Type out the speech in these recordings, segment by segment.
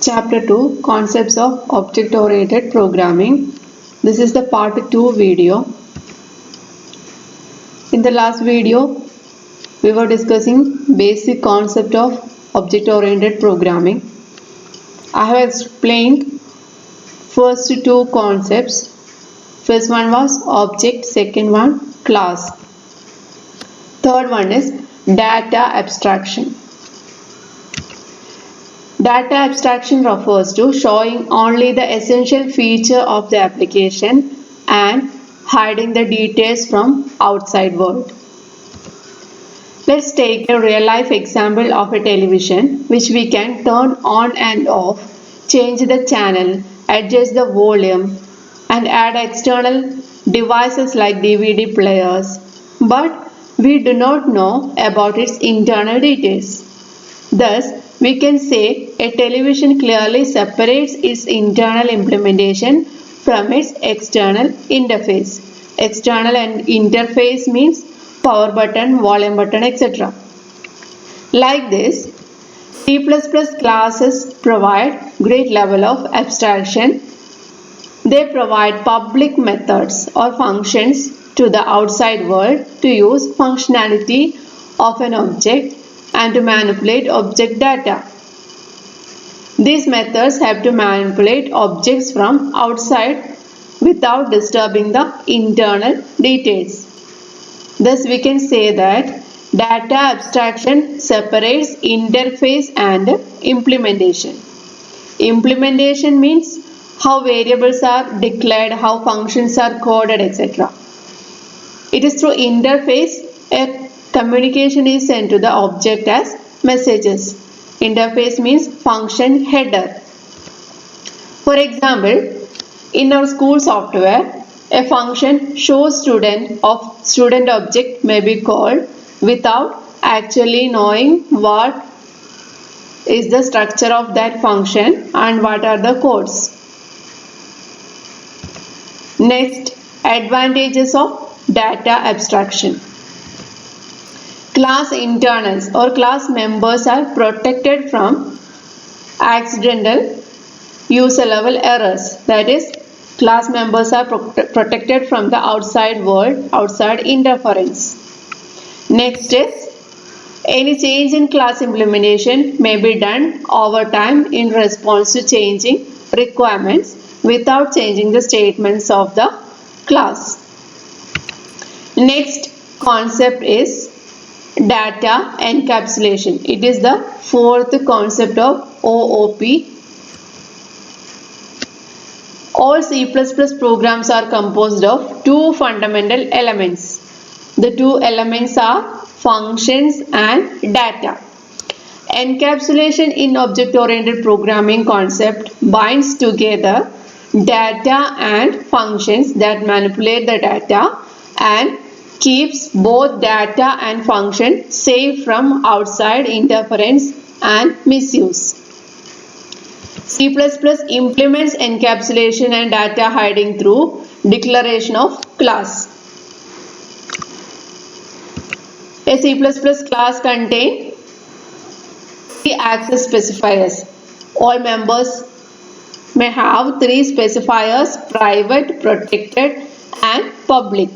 Chapter 2 Concepts of Object-Oriented Programming. This is the part 2 video. In the last video, we were discussing basic concept of object-oriented programming. I have explained first two concepts. First one was object, second one class. Third one is data abstraction. Data abstraction refers to showing only the essential feature of the application and hiding the details from outside world. Let's take a real life example of a television which we can turn on and off, change the channel, adjust the volume and add external devices like DVD players, but we do not know about its internal details. Thus, we can say a television clearly separates its internal implementation from its external interface. External and interface means power button, volume button, etc. Like this, C++ classes provide great level of abstraction. They provide public methods or functions to the outside world to use functionality of an object and to manipulate object data. These methods have to manipulate objects from outside without disturbing the internal details. Thus, we can say that data abstraction separates interface and implementation. Implementation means how variables are declared, how functions are coded, etc. It is through interface a communication is sent to the object as messages. Interface means function header. For example, in our school software, a function showStudent of student object may be called without actually knowing what is the structure of that function and what are the codes. Next, advantages of data abstraction. Class internals or class members are protected from accidental user level errors. That is, class members are protected from the outside world, outside interference. Next is, any change in class implementation may be done over time in response to changing requirements without changing the statements of the class. Next concept is data encapsulation. It is the fourth concept of OOP. All C++ programs are composed of two fundamental elements. The two elements are functions and data. Encapsulation in object-oriented programming concept binds together data and functions that manipulate the data and keeps both data and function safe from outside interference and misuse. C++ implements encapsulation and data hiding through declaration of class. A C++ class contains three access specifiers. All members may have three specifiers: private, protected, and public.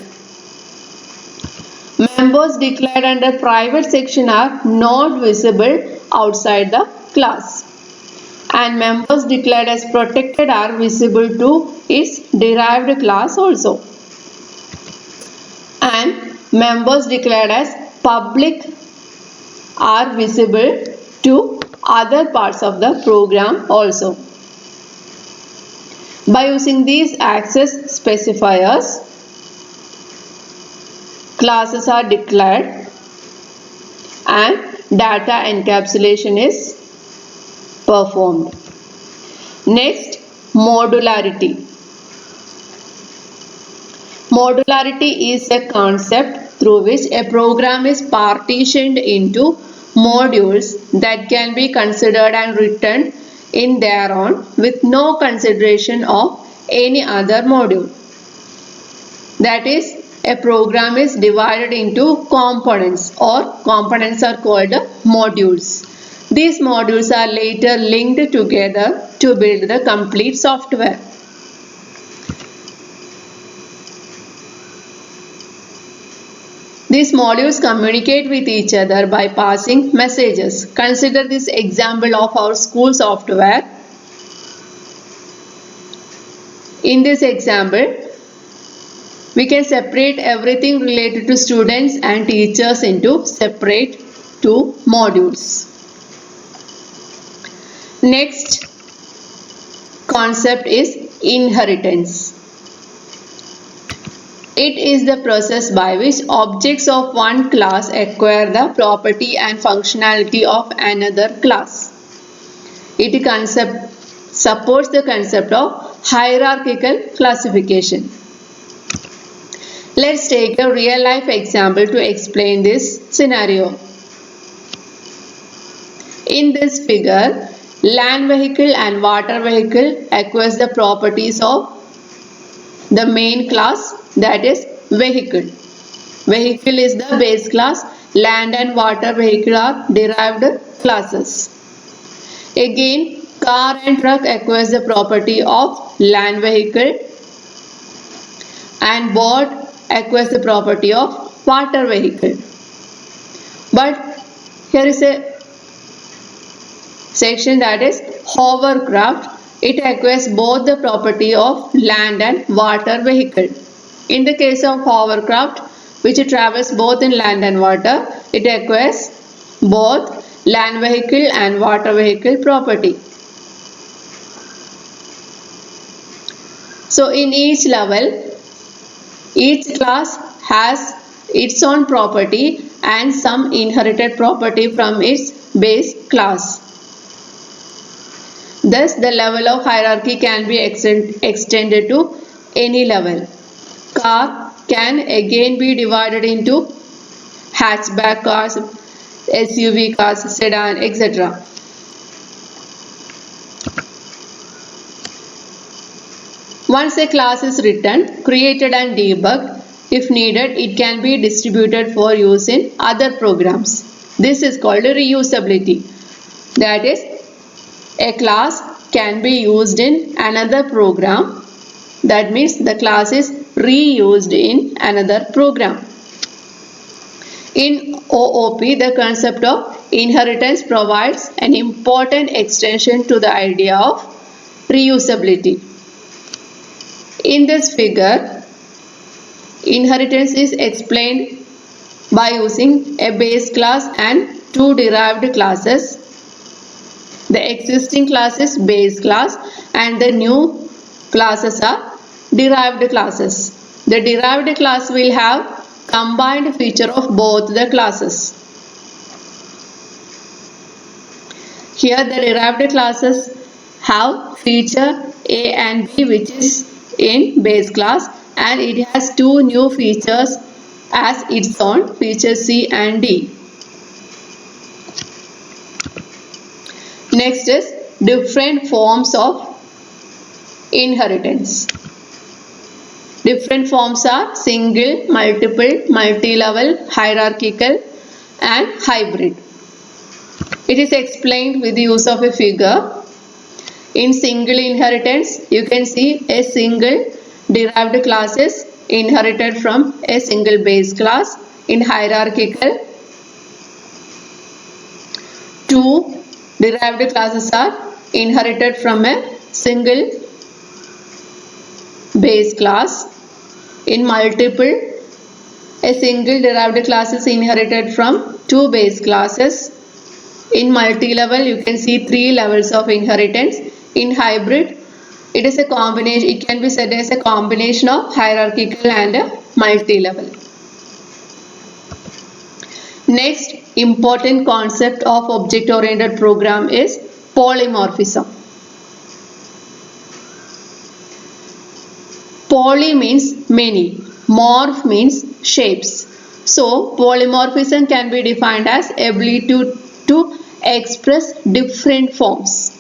Members declared under private section are not visible outside the class, and members declared as protected are visible to its derived class also, and members declared as public are visible to other parts of the program also. By using these access specifiers, classes are declared and data encapsulation is performed. Next, modularity. Modularity is a concept through which a program is partitioned into modules that can be considered and written in their own with no consideration of any other module. That is, a program is divided into components, or components are called modules. These modules are later linked together to build the complete software. These modules communicate with each other by passing messages. Consider this example of our school software. In this example, we can separate everything related to students and teachers into separate two modules. Next concept is inheritance. It is the process by which objects of one class acquire the property and functionality of another class. It supports the concept of hierarchical classification. Let's take a real life example to explain this scenario. In this figure, land vehicle and water vehicle acquires the properties of the main class, that is vehicle. Vehicle is the base class. Land and water vehicle are derived classes. Again, car and truck acquires the property of land vehicle and boat acquires the property of water vehicle. But here is a section, that is hovercraft. It acquires both the property of land and water vehicle. In the case of hovercraft, which travels both in land and water, it acquires both land vehicle and water vehicle property. So in each level, each class has its own property and some inherited property from its base class. Thus, the level of hierarchy can be extended to any level. Car can again be divided into hatchback cars, SUV cars, sedan, etc. Once a class is written, created and debugged, if needed, it can be distributed for use in other programs. This is called reusability. That is, a class can be used in another program. That means the class is reused in another program. In OOP, the concept of inheritance provides an important extension to the idea of reusability. In this figure, inheritance is explained by using a base class and two derived classes. The existing class is base class and the new classes are derived classes. The derived class will have combined feature of both the classes. Here the derived classes have feature A and B, which is in base class, and it has two new features as its own, feature C and D. Next is different forms of inheritance. Different forms are single, multiple, multi-level, hierarchical and hybrid. It is explained with the use of a figure. In single inheritance, you can see a single derived class is inherited from a single base class. In hierarchical, two derived classes are inherited from a single base class. In multiple, a single derived class is inherited from two base classes. In multi-level, you can see three levels of inheritance. In hybrid, it is a combination. It can be said as a combination of hierarchical and a multi-level. Next important concept of object-oriented program is polymorphism. Poly means many, morph means shapes. So polymorphism can be defined as ability to express different forms.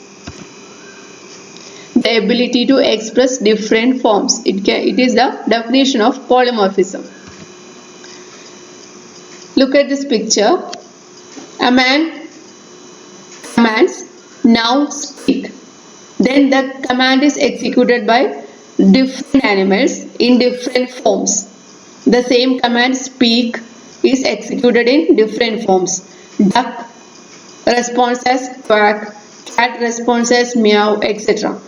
The ability to express different forms. It is the definition of polymorphism. Look at this picture. A man commands now speak. Then the command is executed by different animals in different forms. The same command speak is executed in different forms. Duck responds as quack, cat responds as meow, etc.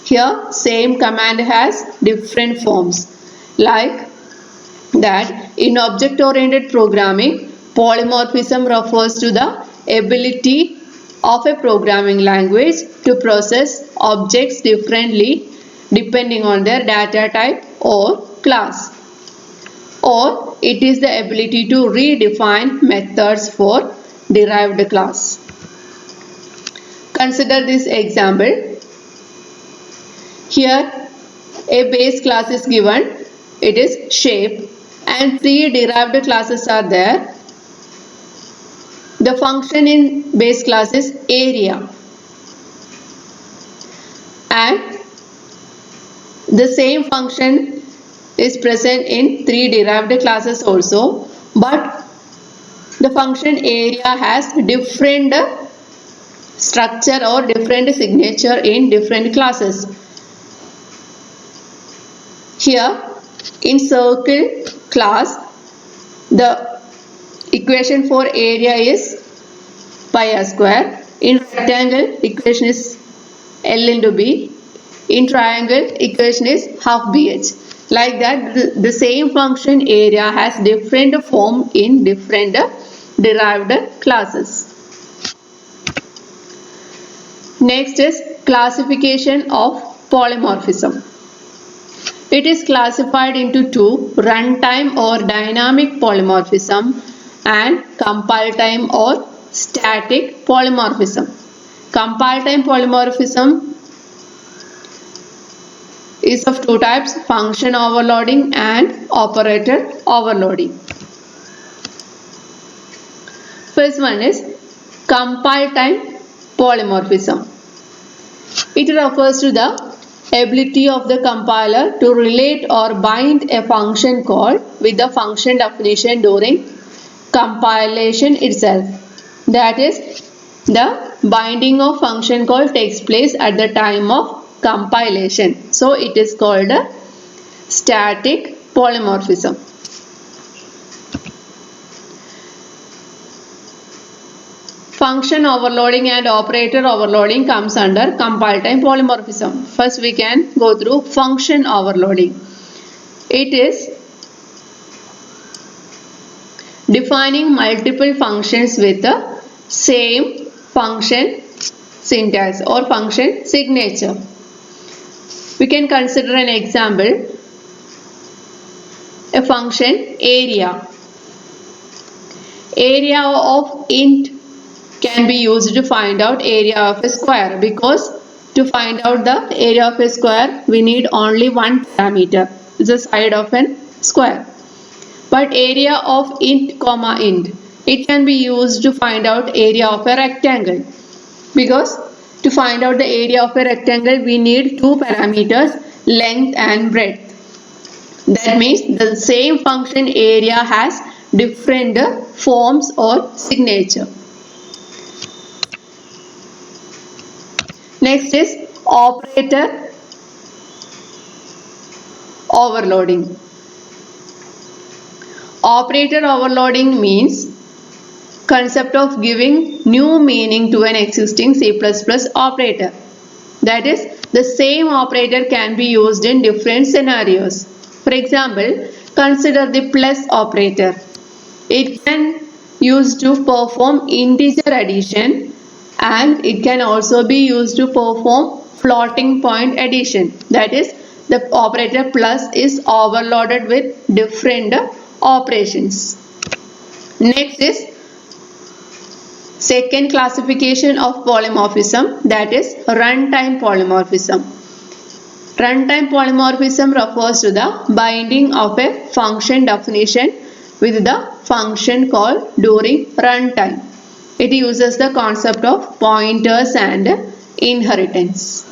Here same command has different forms. Like that, in object-oriented programming, polymorphism refers to the ability of a programming language to process objects differently depending on their data type or class. Or it is the ability to redefine methods for derived class. Consider this example. Here a base class is given, it is shape, and 3 derived classes are there. The function in base class is area, and the same function is present in 3 derived classes also, but the function area has different structure or different signature in different classes. Here in circle class, the equation for area is pi r square. In rectangle, equation is L into B. In triangle, equation is half BH. Like that, the same function area has different form in different derived classes. Next is classification of polymorphism. It is classified into 2, runtime or dynamic polymorphism and compile time or static polymorphism. Compile time polymorphism is of 2 types, function overloading and operator overloading. First one is compile time polymorphism. It refers to the ability of the compiler to relate or bind a function call with the function definition during compilation itself. That is, the binding of function call takes place at the time of compilation. So it is called a static polymorphism. Function overloading and operator overloading comes under compile time polymorphism. First we can go through function overloading. It is defining multiple functions with the same function syntax or function signature. We can consider an example, a function area. Area of int can be used to find out area of a square, because to find out the area of a square we need only one parameter, the side of a square. But area of int comma int, it can be used to find out area of a rectangle, because to find out the area of a rectangle we need 2 parameters, length and breadth. That means the same function area has different forms or signature. Next is operator overloading. Operator overloading means concept of giving new meaning to an existing C++ operator. That is, the same operator can be used in different scenarios. For example, consider the plus operator. It can used to perform integer addition, and it can also be used to perform floating point addition. That is, the operator plus is overloaded with different operations. Next is second classification of polymorphism, that is runtime polymorphism. Runtime polymorphism refers to the binding of a function definition with the function call during runtime. It uses the concept of pointers and inheritance.